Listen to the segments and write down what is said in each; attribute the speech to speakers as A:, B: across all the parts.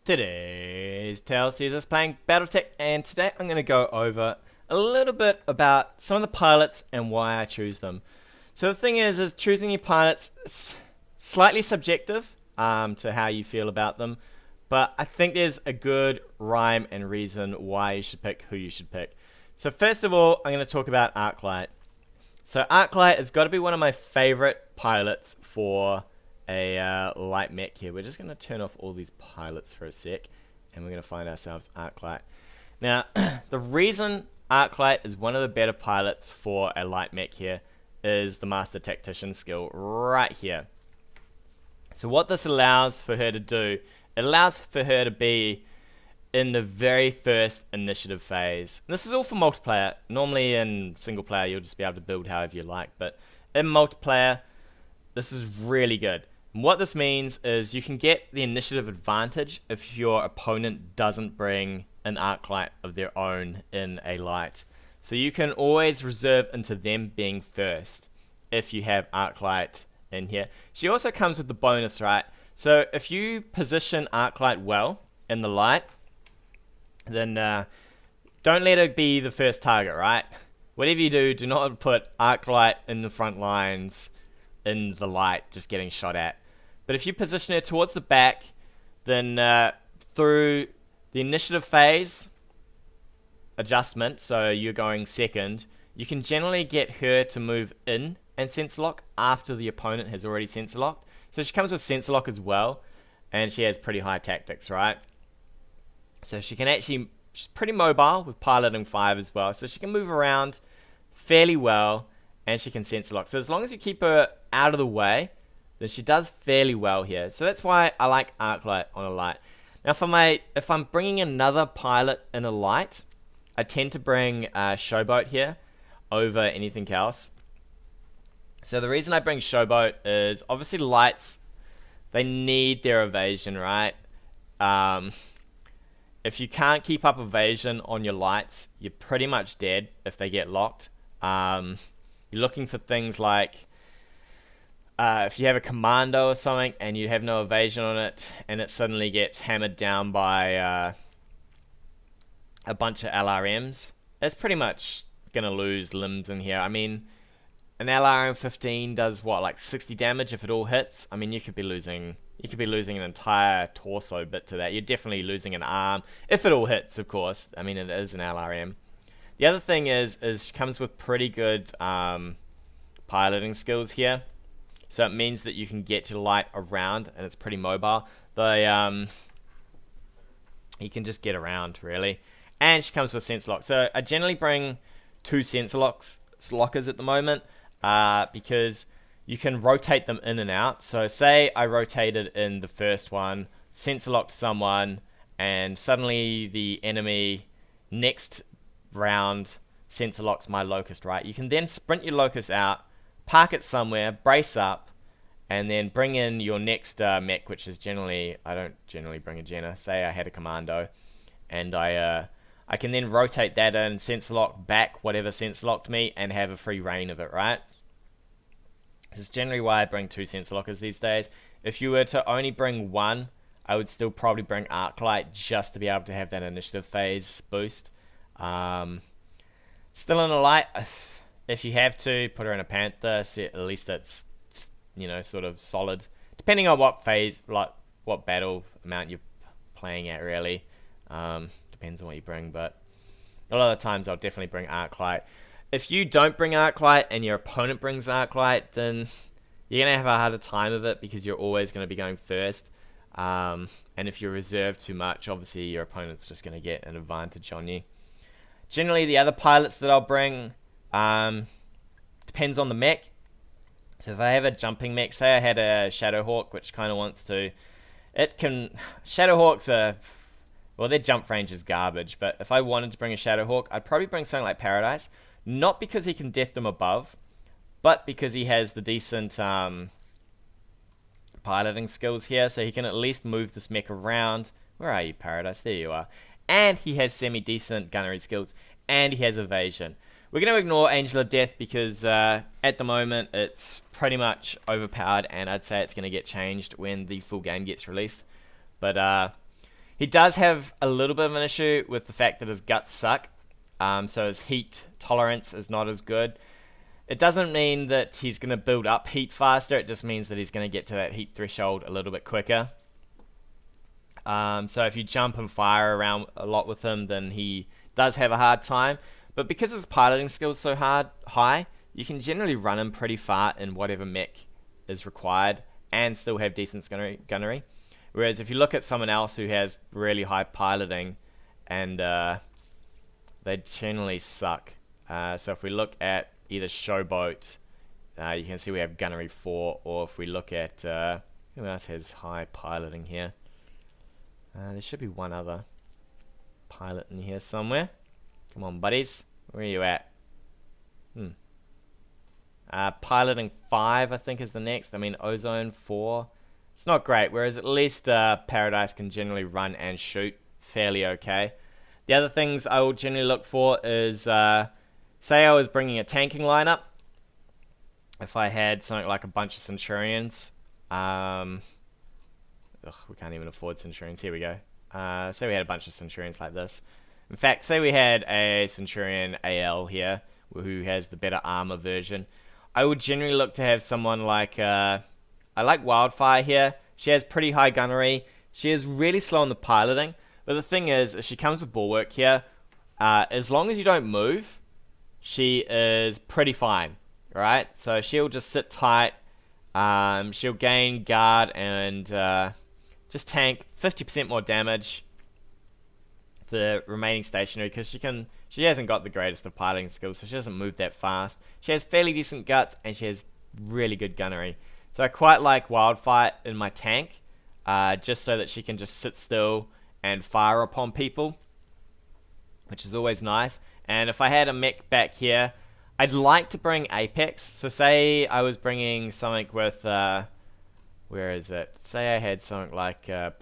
A: Today's tale sees us playing BattleTech, and today I'm going to go over a little bit about some of the pilots and why I choose them. So the thing is choosing your pilots is slightly subjective to how you feel about them, but I think there's a good rhyme and reason why you should pick who you should pick. So first of all, I'm going to talk about Arclight. So Arclight has got to be one of my favorite pilots for a light mech here. We're just going to turn off all these pilots for a sec, and we're going to find ourselves Arclight. Now, the reason Arclight is one of the better pilots for a light mech here is the Master Tactician skill right here. So what this allows for her to do, it allows for her to be in the very first initiative phase. And this is all for multiplayer. Normally in single player you'll just be able to build however you like, but in multiplayer this is really good. And what this means is you can get the initiative advantage if your opponent doesn't bring an Arclight of their own in a light. So you can always reserve into them being first if you have Arclight in here. She also comes with the bonus, right? So if you position Arclight well in the light, then don't let her be the first target, right? Whatever you do, do not put Arclight in the front lines in the light just getting shot at. But if you position her towards the back, then through the initiative phase adjustment, so you're going second, you can generally get her to move in and sensor lock after the opponent has already sensor locked. So she comes with sensor lock as well, and she has pretty high tactics, right? So she can actually, she's pretty mobile with piloting 5 as well, so she can move around fairly well, and she can sensor lock. So as long as you keep her out of the way, then she does fairly well here. So that's why I like Arclight on a light. Now if I'm bringing another pilot in a light, I tend to bring Showboat here over anything else. So the reason I bring Showboat is obviously lights, they need their evasion, right? If you can't keep up evasion on your lights, you're pretty much dead if they get locked. You're looking for things like if you have a commando or something and you have no evasion on it and it suddenly gets hammered down by a bunch of LRMs, it's pretty much going to lose limbs in here. I mean, an LRM 15 does what, like 60 damage if it all hits? I mean, you could be losing an entire torso bit to that. You're definitely losing an arm if it all hits, of course. I mean, it is an LRM. The other thing is she comes with pretty good piloting skills here. So it means that you can get your light around and it's pretty mobile. You can just get around, really. And she comes with sensor lock. So I generally bring 2 sensor lockers at the moment because you can rotate them in and out. So say I rotated in the first one, sensor locked someone, and suddenly the enemy next round sensor locks my locust, right? You can then sprint your locust out, park it somewhere, brace up, and then bring in your next mech, which is generally, I don't generally bring a Jenna. Say I had a commando, and I can then rotate that in, sensor lock back whatever sensor locked me, and have a free reign of it, right? This is generally why I bring 2 sensor lockers these days. If you were to only bring 1, I would still probably bring Arclight just to be able to have that initiative phase boost. Still in a light, if you have to, put her in a Panther, so at least that's, you know, sort of solid. Depending on what phase, like what battle amount you're playing at, really. Depends on what you bring, but a lot of the times I'll definitely bring Arclight. If you don't bring Arclight and your opponent brings Arclight, then you're going to have a harder time of it because you're always going to be going first. And if you reserve too much, obviously your opponent's just going to get an advantage on you. Generally, the other pilots that I'll bring depends on the mech. So if I have a jumping mech, say I had a Shadowhawk, which kind of wants to... Shadowhawks are... Well, their jump range is garbage, but if I wanted to bring a Shadowhawk, I'd probably bring something like Paradise. Not because he can death them above, but because he has the decent piloting skills here, so he can at least move this mech around. Where are you, Paradise? There you are. And he has semi-decent gunnery skills, and he has evasion. We're going to ignore Angel of Death because at the moment it's pretty much overpowered, and I'd say it's going to get changed when the full game gets released. But He does have a little bit of an issue with the fact that his guts suck, so his heat tolerance is not as good. It doesn't mean that he's going to build up heat faster, it just means that he's going to get to that heat threshold a little bit quicker. So if you jump and fire around a lot with him, then he does have a hard time. But because his piloting skill is so high, you can generally run him pretty far in whatever mech is required and still have decent gunnery. Whereas if you look at someone else who has really high piloting, and they generally suck. So if we look at either Showboat, you can see we have gunnery 4, or if we look at who else has high piloting here? There should be one other pilot in here somewhere. Come on, buddies. Where are you at? Piloting 5, I think, is the next. I mean, Ozone 4. It's not great, whereas at least Paradise can generally run and shoot fairly okay. The other things I will generally look for is, say I was bringing a tanking lineup. If I had something like a bunch of Centurions. We can't even afford Centurions. Here we go. Say we had a bunch of Centurions like this. In fact, say we had a Centurion AL here, who has the better armor version. I would generally look to have someone like, I like Wildfire here. She has pretty high gunnery. She is really slow on the piloting. But the thing is, if she comes with bulwark here, as long as you don't move, she is pretty fine. Alright? So she'll just sit tight. She'll gain guard and just tank 50% more damage for remaining stationary, because she hasn't got the greatest of piloting skills, so she doesn't move that fast. She has fairly decent guts and she has really good gunnery. So I quite like Wildfire in my tank, just so that she can just sit still and fire upon people, which is always nice. And if I had a mech back here, I'd like to bring Apex. So say I was bringing something with, where is it? Say I had something like, where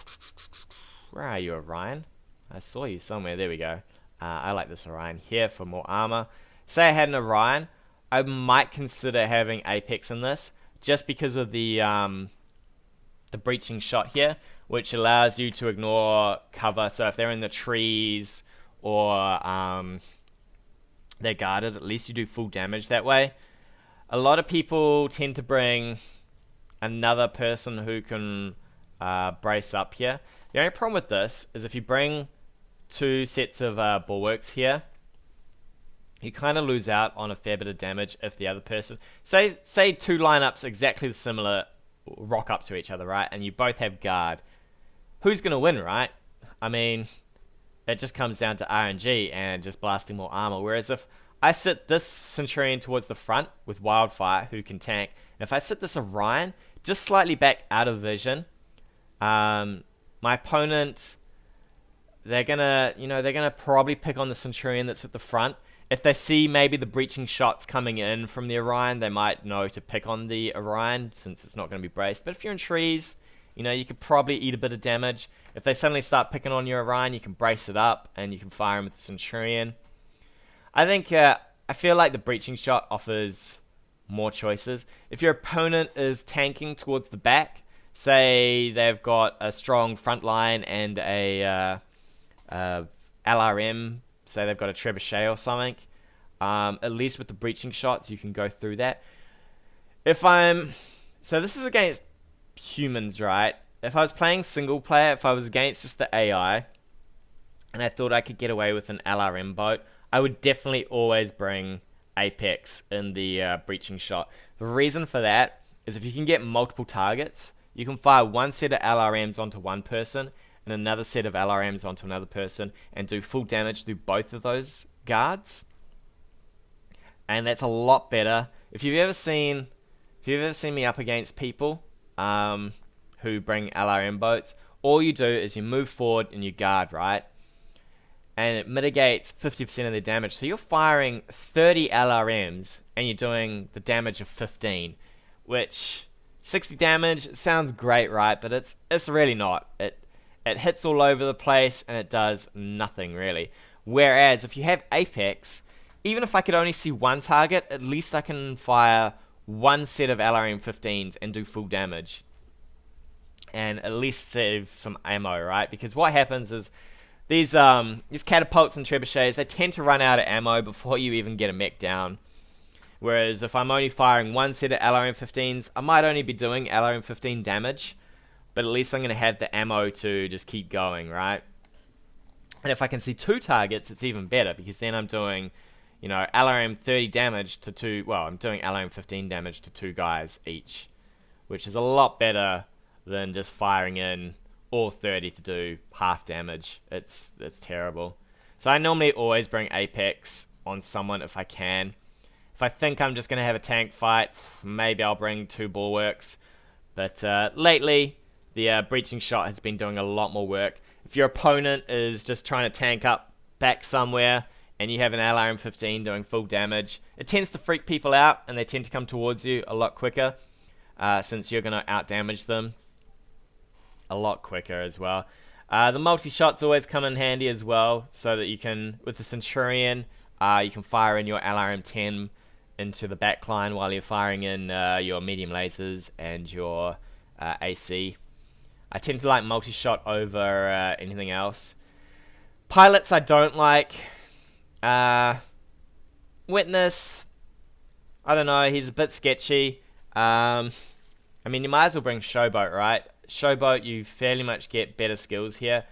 A: are you, Orion? I saw you somewhere. There we go. I like this Orion here for more armor. Say I had an Orion, I might consider having Apex in this, just because of the breaching shot here, which allows you to ignore cover. So if they're in the trees or they're guarded, at least you do full damage that way. A lot of people tend to bring another person who can brace up here. The only problem with this is if you bring 2 sets of bulwarks here, you kind of lose out on a fair bit of damage if the other person... Say 2 lineups exactly similar rock up to each other, right? And you both have guard. Who's going to win, right? I mean, it just comes down to RNG and just blasting more armor. Whereas if I sit this Centurion towards the front with Wildfire, who can tank, and if I sit this Orion just slightly back out of vision, my opponent... They're gonna probably pick on the Centurion that's at the front. If they see maybe the breaching shots coming in from the Orion, they might know to pick on the Orion, since it's not going to be braced. But if you're in trees, you could probably eat a bit of damage. If they suddenly start picking on your Orion, you can brace it up and you can fire him with the Centurion. I think, I feel like the breaching shot offers more choices. If your opponent is tanking towards the back, say they've got a strong front line and a LRM, say they've got a trebuchet or something, at least with the breaching shots you can go through that. So this is against humans, right? If I was playing single player, if I was against just the AI and I thought I could get away with an LRM boat, I would definitely always bring Apex in the breaching shot. The reason for that is if you can get multiple targets, you can fire one set of LRMs onto one person and another set of LRMs onto another person and do full damage through both of those guards. And that's a lot better. If you've ever seen me up against people who bring LRM boats, all you do is you move forward and you guard, right? And it mitigates 50% of their damage. So you're firing 30 LRMs and you're doing the damage of 15, which 60 damage sounds great, right? But it's really not. It hits all over the place and it does nothing really. Whereas if you have Apex, even if I could only see one target, at least I can fire one set of LRM 15s and do full damage. and at least save some ammo, right? Because what happens is these catapults and trebuchets, they tend to run out of ammo before you even get a mech down. Whereas if I'm only firing one set of LRM-15s, I might only be doing LRM-15 damage, but at least I'm going to have the ammo to just keep going, right? And if I can see 2 targets, it's even better, because then I'm doing, you know, LRM-30 damage to 2, well, I'm doing LRM-15 damage to 2 guys each, which is a lot better than just firing in all 30 to do half damage. It's terrible. So I normally always bring Apex on someone if I can. If I think I'm just going to have a tank fight, maybe I'll bring 2 bulwarks. But lately, the breaching shot has been doing a lot more work. If your opponent is just trying to tank up back somewhere and you have an LRM-15 doing full damage, it tends to freak people out and they tend to come towards you a lot quicker, since you're going to out-damage them a lot quicker as well. The multi-shots always come in handy as well, so that you can, with the Centurion, you can fire in your LRM-10 into the backline while you're firing in your medium lasers and your AC. I tend to like multi-shot over anything else. Pilots I don't like. Witness, I don't know, he's a bit sketchy. I mean, you might as well bring Showboat, right? Showboat, you fairly much get better skills here.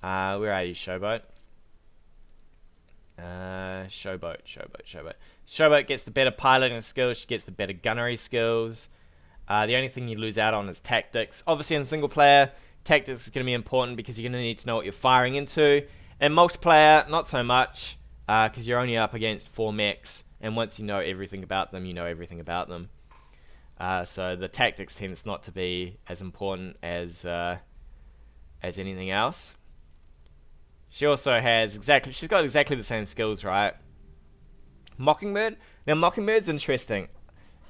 A: Where are you, Showboat? Showboat. Showboat gets the better piloting skills, she gets the better gunnery skills. The only thing you lose out on is tactics. Obviously in single player, tactics is going to be important because you're going to need to know what you're firing into. In multiplayer, not so much, because you're only up against 4 mechs, and once you know everything about them, you know everything about them. So the tactics tends not to be as important as anything else. She also has she's got exactly the same skills, right? Mockingbird. Now Mockingbird's interesting.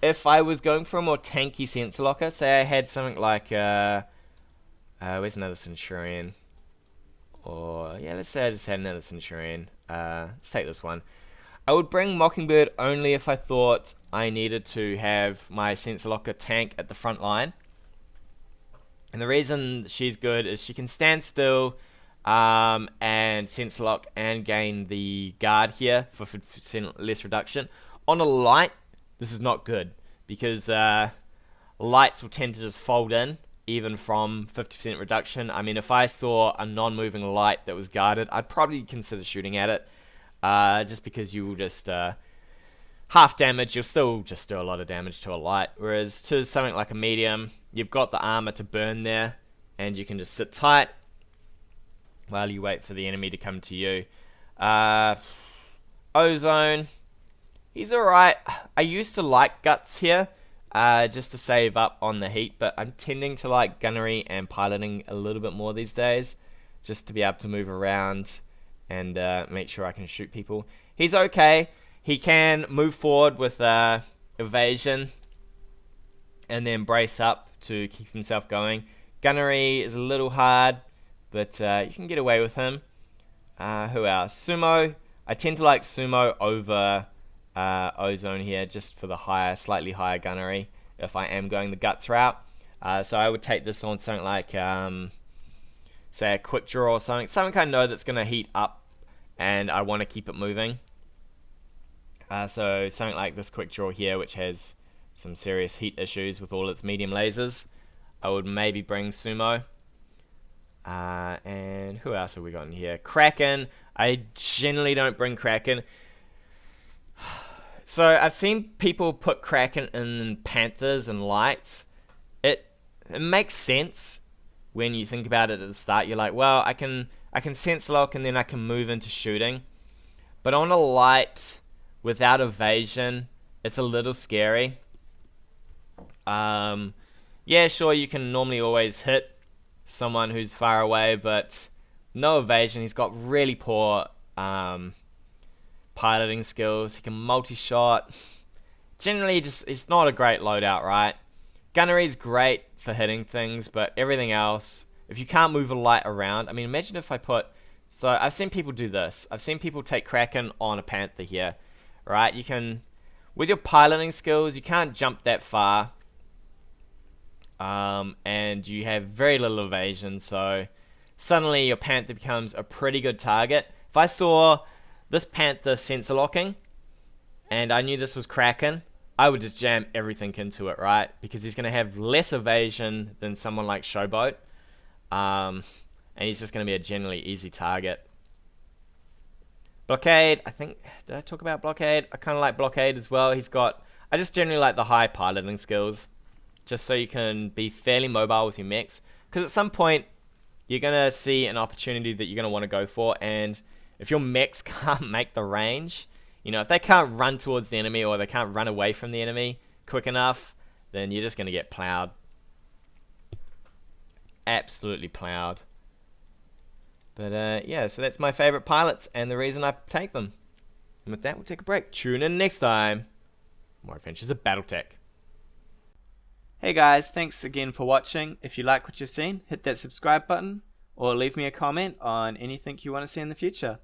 A: If I was going for a more tanky sensor locker, say I had something like where's another Centurion? Or yeah, let's say I just had another Centurion. Let's take this one. I would bring Mockingbird only if I thought I needed to have my sensor locker tank at the front line. And the reason she's good is she can stand still and sensor lock and gain the guard here for 50% less reduction. On a light, this is not good, because lights will tend to just fold in even from 50% reduction. I mean, if I saw a non-moving light that was guarded, I'd probably consider shooting at it, just because you will just half damage. You'll still just do a lot of damage to a light, whereas to something like a medium, you've got the armor to burn there, and you can just sit tight while you wait for the enemy to come to you. Ozone, he's alright. I used to like guts here, just to save up on the heat, but I'm tending to like gunnery and piloting a little bit more these days, just to be able to move around and make sure I can shoot people. He's okay. He can move forward with evasion and then brace up to keep himself going. Gunnery is a little hard, but you can get away with him. Who else? Sumo. I tend to like Sumo over Ozone here, just for the slightly higher gunnery if I am going the guts route. So I would take this on something like, say, a quick draw or something I know that's going to heat up and I want to keep it moving. So something like this quick draw here, which has some serious heat issues with all its medium lasers, I would maybe bring Sumo. And who else have we got in here? Kraken. I generally don't bring Kraken. So I've seen people put Kraken in Panthers and lights. It makes sense when you think about it at the start. You're like, well, I can sense lock and then I can move into shooting. But on a light without evasion, it's a little scary. Yeah, sure, you can normally always hit someone who's far away, but no evasion. He's got really poor piloting skills. He can multi-shot. Generally, just it's not a great loadout, right? Gunnery's great for hitting things, but everything else, if you can't move a light around, I mean, imagine if I put... So I've seen people do this. I've seen people take Kraken on a Panther here, right? You can, with your piloting skills, you can't jump that far. and you have very little evasion, so suddenly your Panther becomes a pretty good target. If I saw this Panther sensor locking, and I knew this was Kraken, I would just jam everything into it, right? Because he's going to have less evasion than someone like Showboat, and he's just going to be a generally easy target. Blockade, I think, did I talk about Blockade? I kind of like Blockade as well. I just generally like the high piloting skills, just so you can be fairly mobile with your mechs. Because at some point, you're going to see an opportunity that you're going to want to go for, and if your mechs can't make the range, if they can't run towards the enemy or they can't run away from the enemy quick enough, then you're just going to get plowed. Absolutely plowed. But yeah, so that's my favorite pilots and the reason I take them. And with that, we'll take a break. Tune in next time. More adventures of BattleTech. Hey guys, thanks again for watching. If you like what you've seen, hit that subscribe button or leave me a comment on anything you want to see in the future.